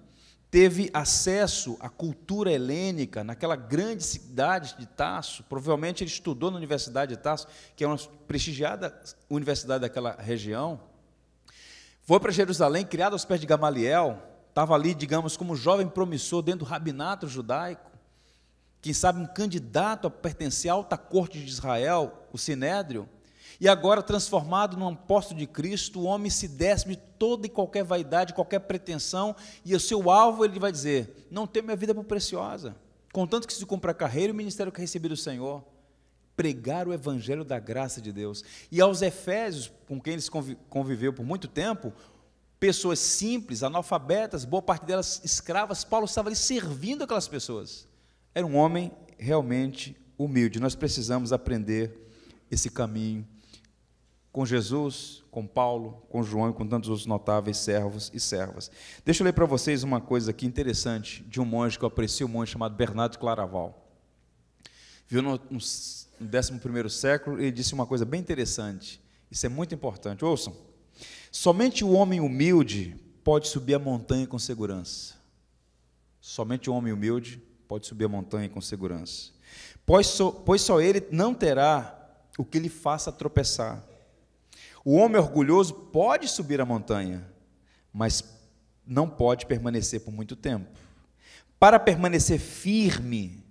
teve acesso à cultura helênica naquela grande cidade de Tarso. Provavelmente ele estudou na Universidade de Tarso, que é uma prestigiada universidade daquela região. Foi para Jerusalém, criado aos pés de Gamaliel, estava ali, digamos, como jovem promissor dentro do rabinato judaico, quem sabe um candidato a pertencer à alta corte de Israel, o Sinédrio, e agora transformado num apóstolo de Cristo, o homem se despe de toda e qualquer vaidade, qualquer pretensão, e o seu alvo, ele vai dizer: não tenho minha vida por preciosa, contanto que se cumpra a carreira e o ministério que recebi do Senhor, pregar o evangelho da graça de Deus. E aos Efésios, com quem ele conviveu por muito tempo, pessoas simples, analfabetas, boa parte delas escravas, Paulo estava ali servindo aquelas pessoas. Era um homem realmente humilde. Nós precisamos aprender esse caminho com Jesus, com Paulo, com João e com tantos outros notáveis servos e servas. Deixa eu ler para vocês uma coisa aqui interessante de um monge que eu aprecio, um monge chamado Bernardo de Claraval. Viu no 11º século, ele disse uma coisa bem interessante. Isso é muito importante. Ouçam. Somente o homem humilde pode subir a montanha com segurança. Somente o homem humilde pode subir a montanha com segurança. Pois só ele não terá o que lhe faça tropeçar. O homem orgulhoso pode subir a montanha, mas não pode permanecer por muito tempo. Para permanecer firme,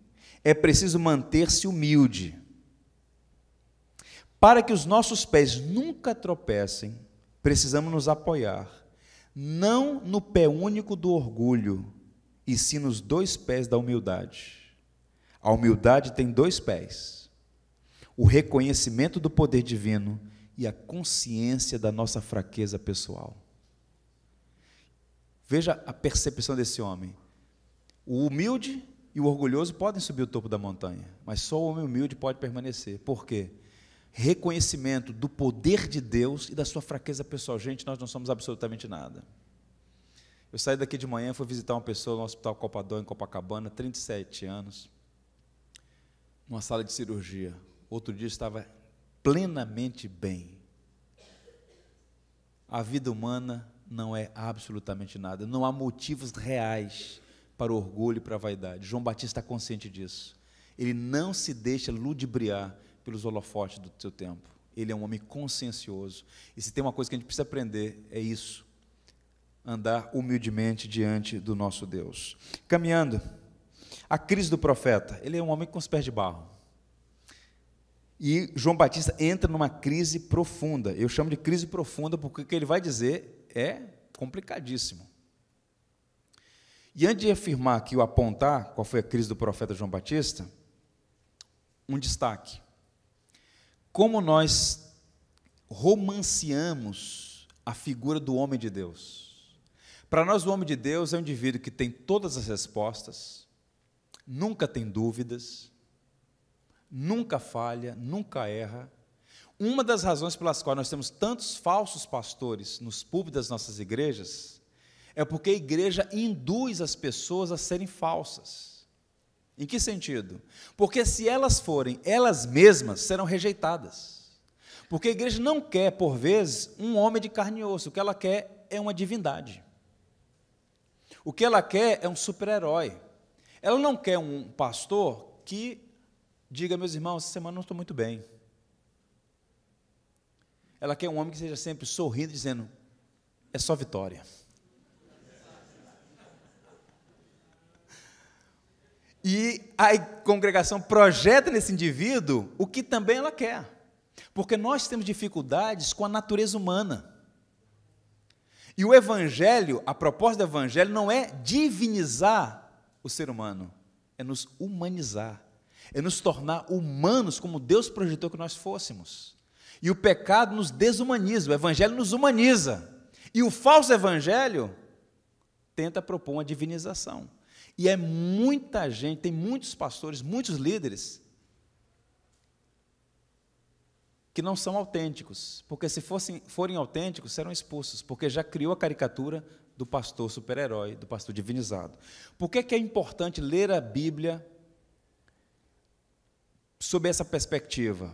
é preciso manter-se humilde. Para que os nossos pés nunca tropecem, precisamos nos apoiar, não no pé único do orgulho, e sim nos 2 pés da humildade. A humildade tem 2 pés: o reconhecimento do poder divino e a consciência da nossa fraqueza pessoal. Veja a percepção desse homem. O humilde e o orgulhoso podem subir o topo da montanha, mas só o homem humilde pode permanecer. Por quê? Reconhecimento do poder de Deus e da sua fraqueza pessoal. Gente, nós não somos absolutamente nada. Eu saí daqui de manhã, fui visitar uma pessoa no Hospital Copador, em Copacabana, 37 anos, numa sala de cirurgia. Outro dia estava plenamente bem. A vida humana não é absolutamente nada. Não há motivos reais para o orgulho e para a vaidade. João Batista está consciente disso. Ele não se deixa ludibriar pelos holofotes do seu tempo. Ele é um homem consciencioso. E se tem uma coisa que a gente precisa aprender, é isso: andar humildemente diante do nosso Deus. Caminhando, a crise do profeta. Ele é um homem com os pés de barro. E João Batista entra numa crise profunda. Eu chamo de crise profunda porque o que ele vai dizer é complicadíssimo. E antes de afirmar aqui, ou apontar qual foi a crise do profeta João Batista, um destaque. Como nós romanceamos a figura do homem de Deus. Para nós, o homem de Deus é um indivíduo que tem todas as respostas, nunca tem dúvidas, nunca falha, nunca erra. Uma das razões pelas quais nós temos tantos falsos pastores nos púlpitos das nossas igrejas é porque a igreja induz as pessoas a serem falsas. Em que sentido? Porque se elas forem elas mesmas, serão rejeitadas. Porque a igreja não quer, por vezes, um homem de carne e osso. O que ela quer é uma divindade. O que ela quer é um super-herói. Ela não quer um pastor que diga: meus irmãos, essa semana não estou muito bem. Ela quer um homem que seja sempre sorrindo, dizendo: é só vitória. E a congregação projeta nesse indivíduo o que também ela quer. Porque nós temos dificuldades com a natureza humana. E o evangelho, a proposta do evangelho não é divinizar o ser humano, é nos humanizar, é nos tornar humanos como Deus projetou que nós fôssemos. E o pecado nos desumaniza, o evangelho nos humaniza. E o falso evangelho tenta propor uma divinização. E é muita gente, tem muitos pastores, muitos líderes, que não são autênticos, porque se forem autênticos, serão expulsos, porque já criou a caricatura do pastor super-herói, do pastor divinizado. Por que é importante ler a Bíblia sob essa perspectiva?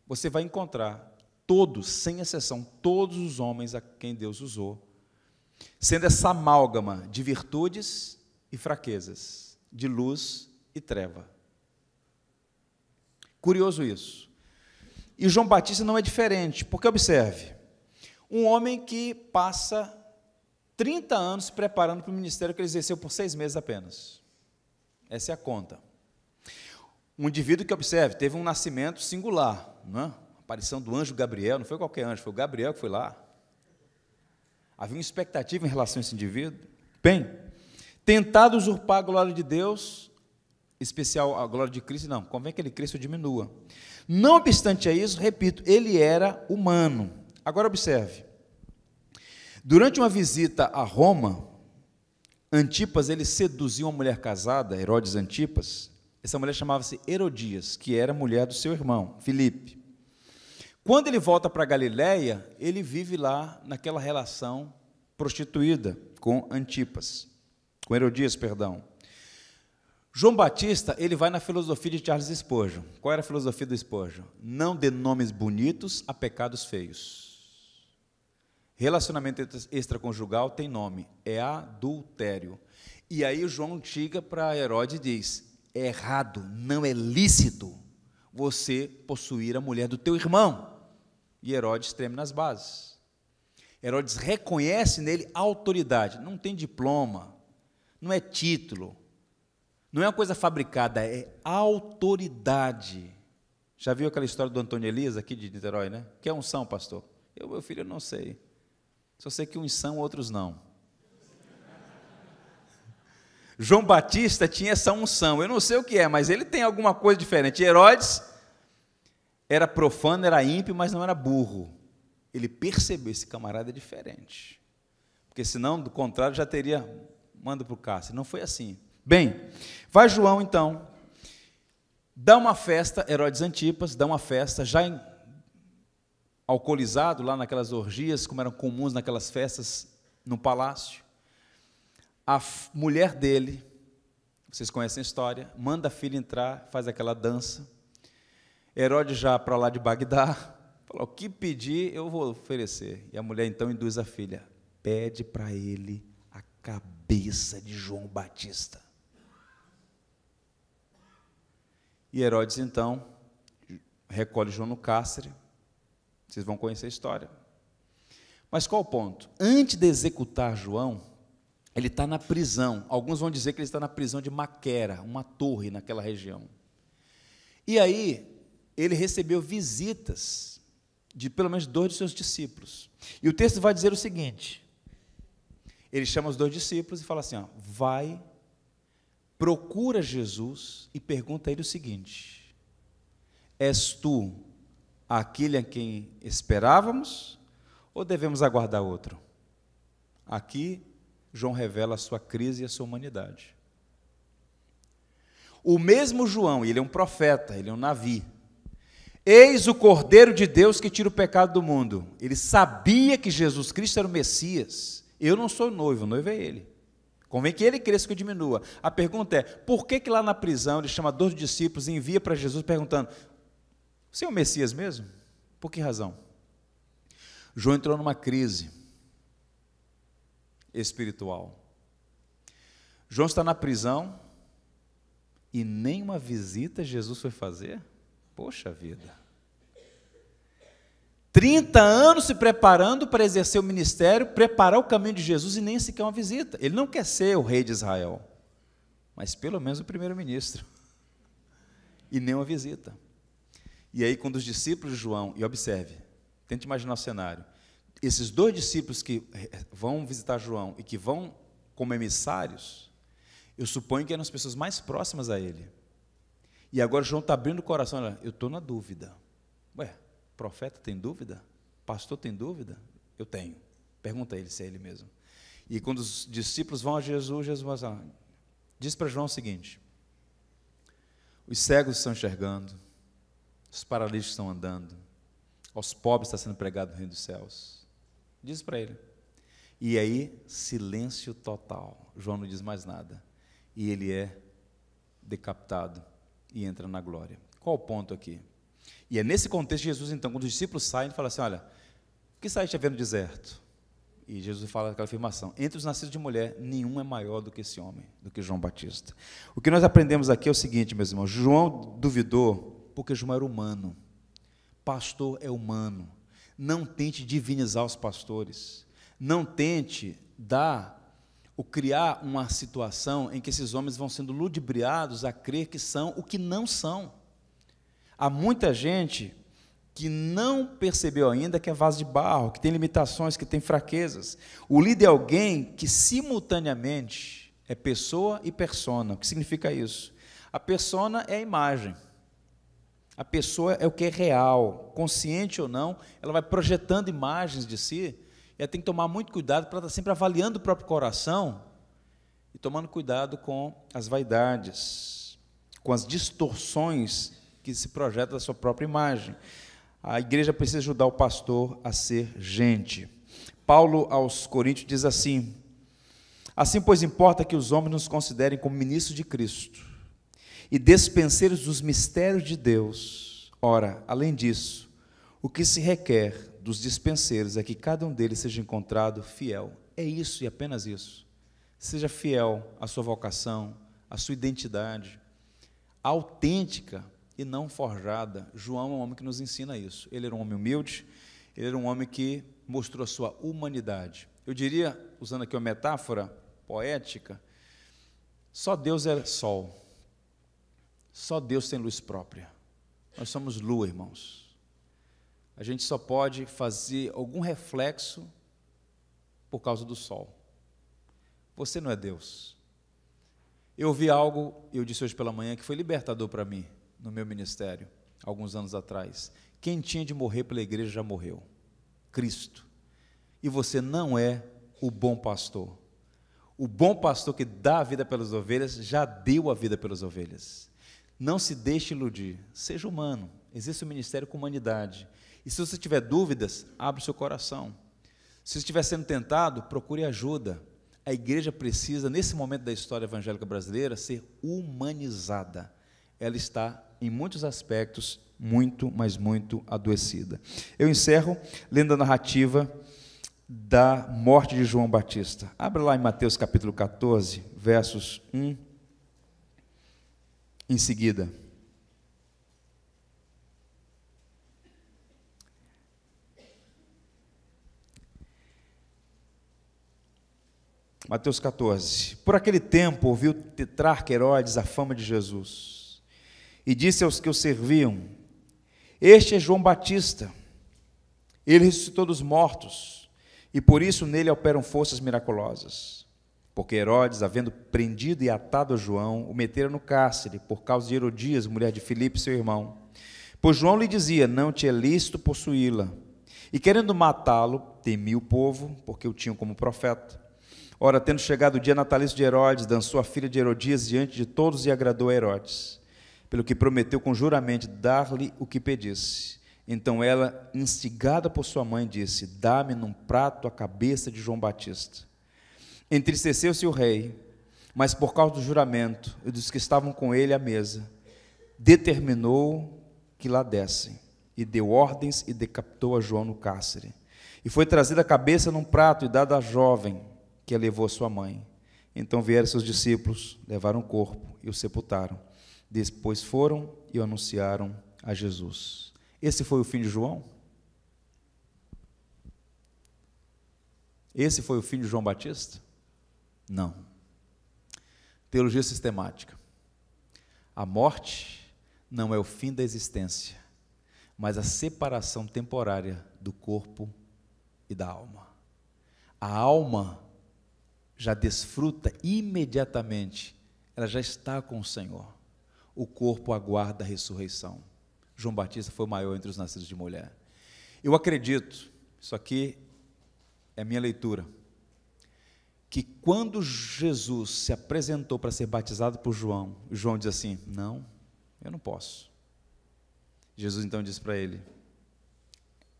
Você vai encontrar todos, sem exceção, todos os homens a quem Deus usou, sendo essa amálgama de virtudes e fraquezas, de luz e treva. Curioso isso. E João Batista não é diferente, porque observe, um homem que passa 30 anos se preparando para o ministério que ele exerceu por 6 meses apenas. Essa é a conta. Um indivíduo que, observe, teve um nascimento singular, não é? Aparição do anjo Gabriel, não foi qualquer anjo, foi o Gabriel que foi lá. Havia uma expectativa em relação a esse indivíduo. Bem, tentado usurpar a glória de Deus, especial a glória de Cristo, não, convém que ele cresça ou diminua. Não obstante a isso, repito, ele era humano. Agora observe, durante uma visita a Roma, Antipas, ele seduziu uma mulher casada, Herodes Antipas. Essa mulher chamava-se Herodias, que era mulher do seu irmão, Filipe. Quando ele volta para Galiléia, ele vive lá naquela relação prostituída com Antipas, com Herodias, perdão. João Batista, ele vai na filosofia de Charles Spurgeon. Qual era a filosofia do Spurgeon? Não dê nomes bonitos a pecados feios. Relacionamento extraconjugal tem nome, é adultério. E aí o João chega para Herodes e diz, é errado, não é lícito você possuir a mulher do teu irmão. E Herodes treme nas bases. Herodes reconhece nele autoridade, não tem diploma, não é título, não é uma coisa fabricada, é autoridade. Já viu aquela história do Antônio Elisa, aqui de Niterói, né? Que é unção, pastor? Meu filho, eu não sei. Só sei que uns são, outros não. João Batista tinha essa unção, eu não sei o que é, mas ele tem alguma coisa diferente. Herodes era profano, era ímpio, mas não era burro. Ele percebeu, esse camarada é diferente. Porque senão, do contrário, já teria, manda para o cárcere. Não foi assim. Bem, vai João então, dá uma festa, Herodes Antipas, dá uma festa, já alcoolizado, lá naquelas orgias, como eram comuns naquelas festas no palácio. A mulher dele, vocês conhecem a história, manda a filha entrar, faz aquela dança. Herodes já para lá de Bagdá, falou, o que pedir eu vou oferecer. E a mulher então induz a filha, pede para ele a cabeça de João Batista. E Herodes, então, recolhe João no cárcere. Vocês vão conhecer a história. Mas qual o ponto? Antes de executar João, ele está na prisão. Alguns vão dizer que ele está na prisão de Maquera, uma torre naquela região. E aí, ele recebeu visitas de pelo menos 2 de seus discípulos. E o texto vai dizer o seguinte, ele chama os 2 discípulos e fala assim, ó, vai, procura Jesus e pergunta a ele o seguinte, és tu aquele a quem esperávamos ou devemos aguardar outro? Aqui, João revela a sua crise e a sua humanidade. O mesmo João, ele é um profeta, ele é um navi, eis o Cordeiro de Deus que tira o pecado do mundo. Ele sabia que Jesus Cristo era o Messias. Eu não sou noivo, o noivo é ele. Convém que ele cresça, que eu diminua. A pergunta é, por que lá na prisão ele chama 2 discípulos e envia para Jesus perguntando, você é o Messias mesmo? Por que razão? João entrou numa crise espiritual. João está na prisão e nem uma visita Jesus foi fazer? Poxa vida. 30 anos se preparando para exercer o ministério, preparar o caminho de Jesus e nem sequer uma visita. Ele não quer ser o rei de Israel, mas pelo menos o primeiro-ministro. E nem uma visita. E aí, quando os discípulos de João, e observe, tente imaginar o cenário, esses 2 discípulos que vão visitar João e que vão como emissários, eu suponho que eram as pessoas mais próximas a ele. E agora João está abrindo o coração, olha, eu estou na dúvida. Ué, profeta tem dúvida? Pastor tem dúvida? Eu tenho. Pergunta a ele se é ele mesmo. E quando os discípulos vão a Jesus, Jesus diz para João o seguinte, os cegos estão enxergando, os paralíticos estão andando, Aos pobres está sendo pregado o reino dos céus. Diz para ele. E aí, silêncio total. João não diz mais nada. E ele é decapitado e entra na glória. Qual o ponto aqui? E é nesse contexto de Jesus, então, quando os discípulos saem, ele fala assim, olha, o que saíste a ver no deserto? E Jesus fala aquela afirmação, entre os nascidos de mulher, nenhum é maior do que esse homem, do que João Batista. O que nós aprendemos aqui é o seguinte, meus irmãos, João duvidou porque João era humano. Pastor é humano. Não tente divinizar os pastores. Não tente criar uma situação em que esses homens vão sendo ludibriados a crer que são o que não são. Há muita gente que não percebeu ainda que é vaso de barro, que tem limitações, que tem fraquezas. O líder é alguém que simultaneamente é pessoa e persona. O que significa isso? A persona é a imagem. A pessoa é o que é real, consciente ou não, ela vai projetando imagens de si, e ela tem que tomar muito cuidado para estar sempre avaliando o próprio coração e tomando cuidado com as vaidades, com as distorções que se projetam da sua própria imagem. A igreja precisa ajudar o pastor a ser gente. Paulo aos Coríntios diz assim, assim, pois, importa que os homens nos considerem como ministros de Cristo e despenseiros dos mistérios de Deus. Ora, além disso, o que se requer dos dispenseiros é que cada um deles seja encontrado fiel. É isso e apenas isso. Seja fiel à sua vocação, à sua identidade, autêntica e não forjada. João é um homem que nos ensina isso. Ele era um homem humilde, ele era um homem que mostrou a sua humanidade. Eu diria, usando aqui uma metáfora poética, só Deus é sol. Só Deus tem luz própria. Nós somos lua, irmãos. A gente só pode fazer algum reflexo por causa do sol. Você não é Deus. Eu ouvi algo, eu disse hoje pela manhã, que foi libertador para mim, no meu ministério, alguns anos atrás. Quem tinha de morrer pela igreja já morreu. Cristo. E você não é o bom pastor. O bom pastor que dá a vida pelas ovelhas, já deu a vida pelas ovelhas. Não se deixe iludir, seja humano, exerça o ministério com humanidade. E se você tiver dúvidas, abre o seu coração. Se você estiver sendo tentado, procure ajuda. A igreja precisa, nesse momento da história evangélica brasileira, ser humanizada. Ela está, em muitos aspectos, muito, mas muito adoecida. Eu encerro lendo a narrativa da morte de João Batista. Abra lá em Mateus capítulo 14, versos 1 em seguida. Mateus 14. Por aquele tempo ouviu o tetrarca Herodes a fama de Jesus e disse aos que o serviam, este é João Batista, ele ressuscitou dos mortos e por isso nele operam forças miraculosas. Porque Herodes, havendo prendido e atado a João, o metera no cárcere, por causa de Herodias, mulher de Filipe, seu irmão. Pois João lhe dizia, não te é lícito possuí-la. E querendo matá-lo, temia o povo, porque o tinham como profeta. Ora, tendo chegado o dia natalício de Herodes, dançou a filha de Herodias diante de todos e agradou a Herodes, pelo que prometeu com juramento dar-lhe o que pedisse. Então ela, instigada por sua mãe, disse, dá-me num prato a cabeça de João Batista. Entristeceu-se o rei, mas por causa do juramento e dos que estavam com ele à mesa, determinou que lá dessem, e deu ordens e decapitou a João no cárcere. E foi trazida a cabeça num prato e dada à jovem, que a levou a sua mãe. Então vieram seus discípulos, levaram o corpo e o sepultaram. Depois foram e o anunciaram a Jesus. Esse foi o fim de João? Esse foi o fim de João Batista? Não. Teologia sistemática. A morte não é o fim da existência, mas a separação temporária do corpo e da alma. A alma já desfruta imediatamente, ela já está com o Senhor. O corpo aguarda a ressurreição. João Batista foi o maior entre os nascidos de mulher. Eu acredito, isso aqui é a minha leitura, que quando Jesus se apresentou para ser batizado por João, João diz assim, não, eu não posso. Jesus então disse para ele,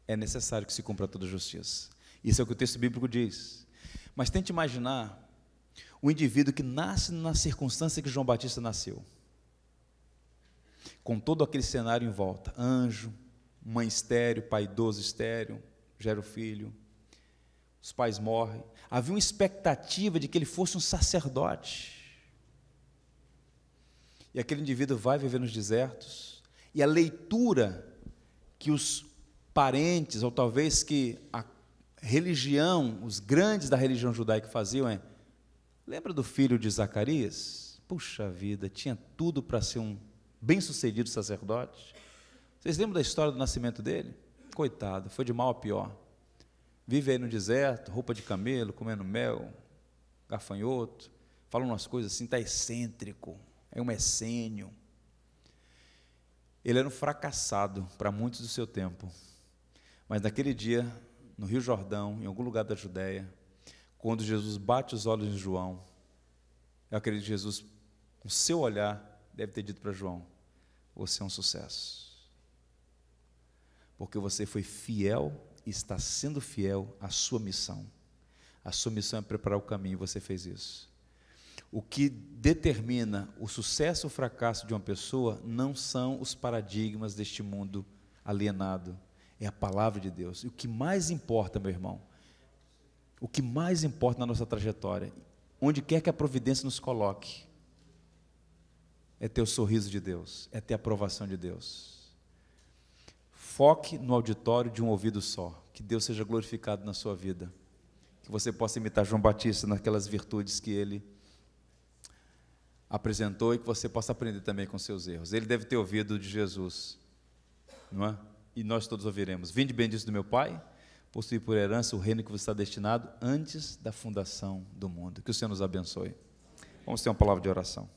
é necessário que se cumpra toda a justiça. Isso é o que o texto bíblico diz. Mas tente imaginar um indivíduo que nasce na circunstância que João Batista nasceu, com todo aquele cenário em volta, anjo, mãe estéril, pai idoso estéril, gera o filho, os pais morrem, havia uma expectativa de que ele fosse um sacerdote, e aquele indivíduo vai viver nos desertos, e a leitura que os parentes, ou talvez que a religião, os grandes da religião judaica faziam é: lembra do filho de Zacarias? Puxa vida, tinha tudo para ser um bem-sucedido sacerdote. Vocês lembram da história do nascimento dele? Coitado, foi de mal a pior. Vive aí no deserto, roupa de camelo, comendo mel, gafanhoto, falando umas coisas assim, está excêntrico, é um essênio. Ele era um fracassado para muitos do seu tempo, mas naquele dia, no Rio Jordão, em algum lugar da Judéia, quando Jesus bate os olhos em João, eu acredito que Jesus, com o seu olhar, deve ter dito para João: você é um sucesso, porque você foi fiel e está sendo fiel à sua missão. A sua missão é preparar o caminho, e você fez isso. O que determina o sucesso ou o fracasso de uma pessoa não são os paradigmas deste mundo alienado, é a palavra de Deus. E o que mais importa, meu irmão, o que mais importa na nossa trajetória, onde quer que a providência nos coloque, é ter o sorriso de Deus, é ter a aprovação de Deus. Foque no auditório de um ouvido só, que Deus seja glorificado na sua vida, que você possa imitar João Batista naquelas virtudes que ele apresentou e que você possa aprender também com seus erros. Ele deve ter ouvido de Jesus, não é? E nós todos ouviremos: vinde benditos do meu Pai, possuir por herança o reino que vos está destinado antes da fundação do mundo. Que o Senhor nos abençoe. Vamos ter uma palavra de oração.